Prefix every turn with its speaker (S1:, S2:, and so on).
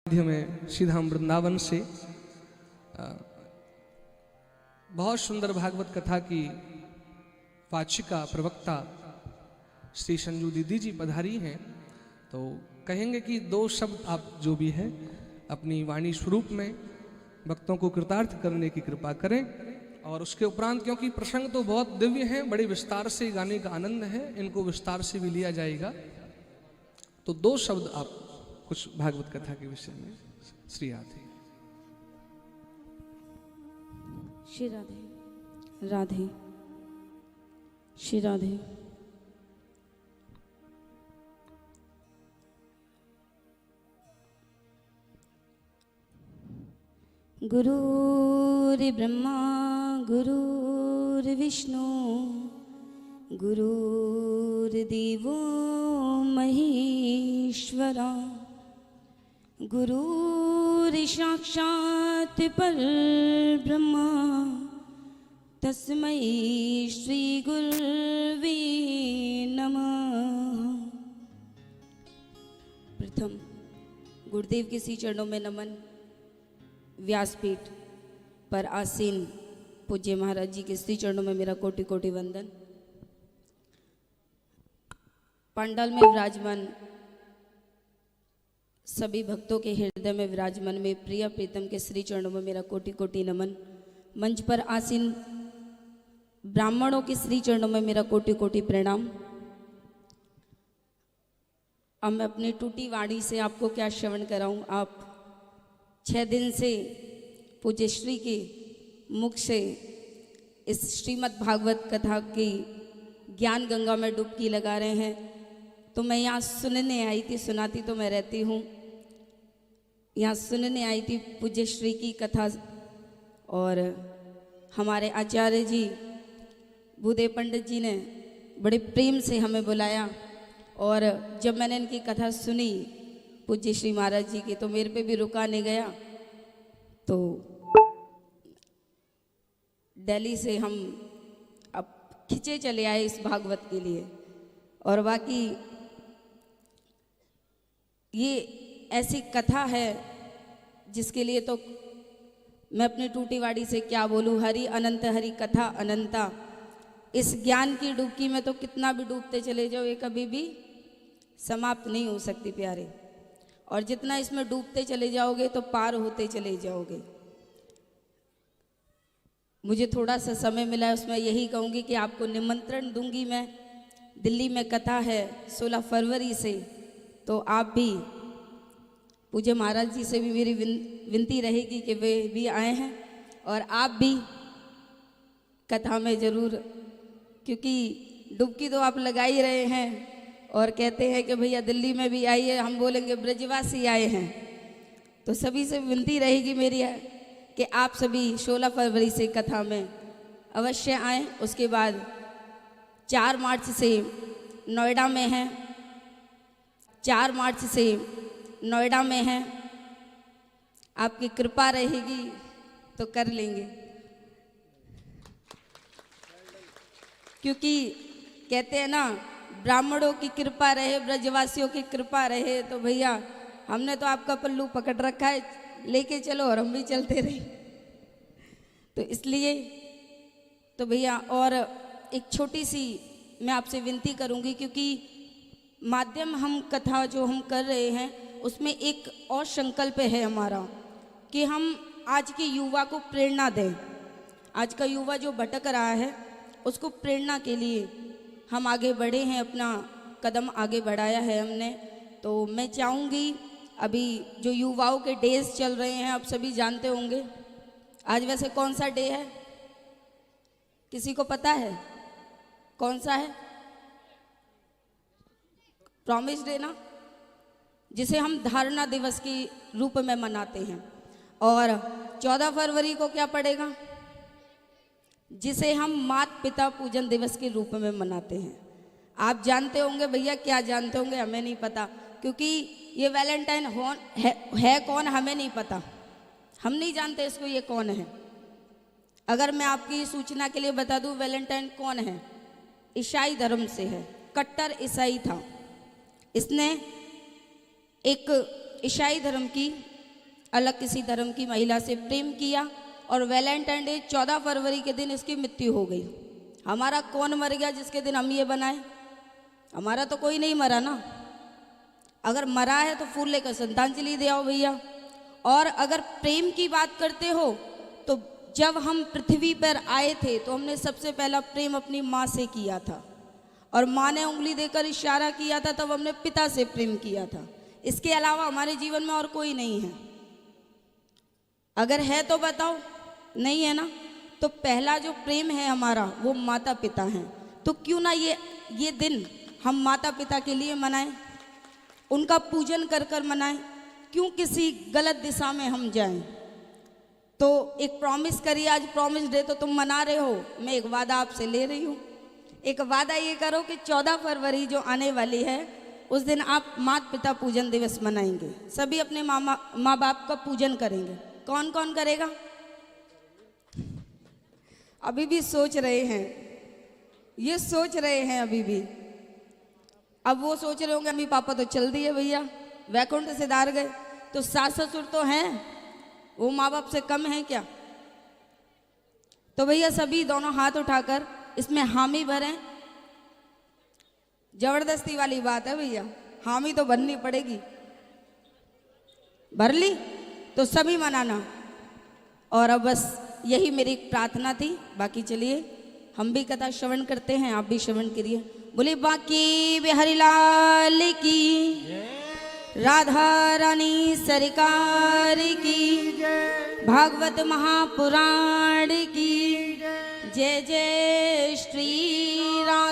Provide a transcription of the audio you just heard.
S1: मध्य में श्रीधाम वृंदावन से बहुत सुंदर भागवत कथा की वाचिका प्रवक्ता श्री संजू दीदी जी पधारी हैं। तो कहेंगे कि दो शब्द आप जो भी है अपनी वाणी स्वरूप में भक्तों को कृतार्थ करने की कृपा करें। और उसके उपरांत क्योंकि प्रसंग तो बहुत दिव्य हैं, बड़े विस्तार से गाने का आनंद है, इनको विस्तार से भी लिया जाएगा। तो दो शब्द आप कुछ भागवत कथा के विषय में। श्री राधे।
S2: श्री राधे राधे श्री राधे। गुरुर्ब्रह्मा गुरुर्विष्णु गुरुर्देवो महेश्वरा गुरुर्साक्षात् परब्रह्मा तस्मै श्री गुरुवे नमः। प्रथम गुरुदेव के श्री चरणों में नमन। व्यासपीठ पर आसीन पूज्य महाराज जी के श्री चरणों में मेरा कोटि कोटि वंदन। पंडाल में विराजमान सभी भक्तों के हृदय में विराजमान में प्रिय प्रीतम के श्री चरणों में मेरा कोटि कोटि नमन। मंच पर आसीन ब्राह्मणों के श्री चरणों में मेरा कोटि कोटि प्रणाम। अब मैं अपनी टूटी वाणी से आपको क्या श्रवण कराऊं। आप 6 दिन से पूज्य श्री के मुख से इस श्रीमद् भागवत कथा की ज्ञान गंगा में डुबकी लगा रहे हैं। तो मैं यहाँ सुनने आई थी, सुनाती तो मैं रहती हूँ, यहाँ सुनने आई थी पूज्य श्री की कथा। और हमारे आचार्य जी भूदेव पंडित जी ने बड़े प्रेम से हमें बुलाया। और जब मैंने इनकी कथा सुनी पूज्य श्री महाराज जी की, तो मेरे पे भी रुका नहीं गया। तो दिल्ली से हम अब खिंचे चले आए इस भागवत के लिए। और बाकी ये ऐसी कथा है जिसके लिए तो मैं अपनी टूटी वाड़ी से क्या बोलूँ। हरि अनंत हरि कथा अनंता। इस ज्ञान की डुबकी में तो कितना भी डूबते चले जाओ, ये कभी भी समाप्त नहीं हो सकती प्यारे। और जितना इसमें डूबते चले जाओगे तो पार होते चले जाओगे। मुझे थोड़ा सा समय मिला है, उसमें यही कहूँगी कि आपको निमंत्रण दूंगी मैं। दिल्ली में कथा है 16 फरवरी से, तो आप भी पूज्य महाराज जी से भी मेरी विनती रहेगी कि वे भी आए हैं और आप भी कथा में ज़रूर, क्योंकि डुबकी तो आप लगा ही रहे हैं और कहते हैं कि भैया दिल्ली में भी आइए, हम बोलेंगे ब्रजवासी आए हैं। तो सभी से विनती रहेगी मेरी कि आप सभी 16 फरवरी से कथा में अवश्य आएँ। उसके बाद 4 मार्च से नोएडा में है, 4 मार्च से नोएडा में है। आपकी कृपा रहेगी तो कर लेंगे, क्योंकि कहते हैं ना ब्राह्मणों की कृपा रहे, ब्रजवासियों की कृपा रहे। तो भैया हमने तो आपका पल्लू पकड़ रखा है, लेके चलो और हम भी चलते रहे। तो इसलिए तो भैया, और एक छोटी सी मैं आपसे विनती करूंगी, क्योंकि माध्यम हम कथा जो हम कर रहे हैं उसमें एक और संकल्प है हमारा कि हम आज के युवा को प्रेरणा दें। आज का युवा जो भटक रहा है उसको प्रेरणा के लिए हम आगे बढ़े हैं, अपना कदम आगे बढ़ाया है हमने। तो मैं चाहूँगी, अभी जो युवाओं के डेज चल रहे हैं आप सभी जानते होंगे। आज वैसे कौन सा डे है, किसी को पता है कौन सा है? प्रॉमिस डे ना, जिसे हम धारणा दिवस के रूप में मनाते हैं। और 14 फरवरी को क्या पड़ेगा, जिसे हम माता पिता पूजन दिवस के रूप में मनाते हैं। आप जानते होंगे भैया, क्या जानते होंगे हमें नहीं पता, क्योंकि ये वैलेंटाइन है कौन हमें नहीं पता, हम नहीं जानते इसको ये कौन है। अगर मैं आपकी सूचना के लिए बता दूं, वैलेंटाइन कौन है? ईसाई धर्म से है, कट्टर ईसाई था। इसने एक ईसाई धर्म की अलग किसी धर्म की महिला से प्रेम किया और वैलेंटाइन डे 14 फरवरी के दिन इसकी मृत्यु हो गई। हमारा कौन मर गया जिसके दिन हम ये बनाए? हमारा तो कोई नहीं मरा ना। अगर मरा है तो फूल लेकर श्रद्धांजलि दे आओ भैया। और अगर प्रेम की बात करते हो तो जब हम पृथ्वी पर आए थे तो हमने सबसे पहला प्रेम अपनी माँ से किया था, और माँ ने उंगली देकर इशारा किया था, तब हमने पिता से प्रेम किया था। इसके अलावा हमारे जीवन में और कोई नहीं है। अगर है तो बताओ, नहीं है ना? तो पहला जो प्रेम है हमारा वो माता पिता हैं। तो क्यों ना ये दिन हम माता पिता के लिए मनाएं, उनका पूजन कर कर मनाएं। क्यों किसी गलत दिशा में हम जाएं? तो एक प्रॉमिस करिए, आज प्रॉमिस डे तो तुम मना रहे हो, मैं एक वादा आपसे ले रही हूँ। एक वादा ये करो कि 14 फरवरी जो आने वाली है उस दिन आप माता पिता पूजन दिवस मनाएंगे। सभी अपने माँ बाप का पूजन करेंगे। कौन कौन करेगा? अभी भी सोच रहे हैं, ये सोच रहे हैं अभी भी। अब वो सोच रहे होंगे अम्मी पापा तो चल दिए भैया, वैकुंठ से दार गए, तो सास ससुर तो हैं, वो माँ बाप से कम है क्या? तो भैया सभी दोनों हाथ उठाकर इसमें हामी भरें। जबरदस्ती वाली बात है भैया, हामी तो भरनी पड़ेगी। भर ली तो सभी मनाना। और अब बस यही मेरी प्रार्थना थी। बाकी चलिए हम भी कथा श्रवण करते हैं, आप भी श्रवण करिए। बोले बाकी बिहारी लाल की, राधा रानी सरकार की, भागवत महापुराण की जय जय श्री राम।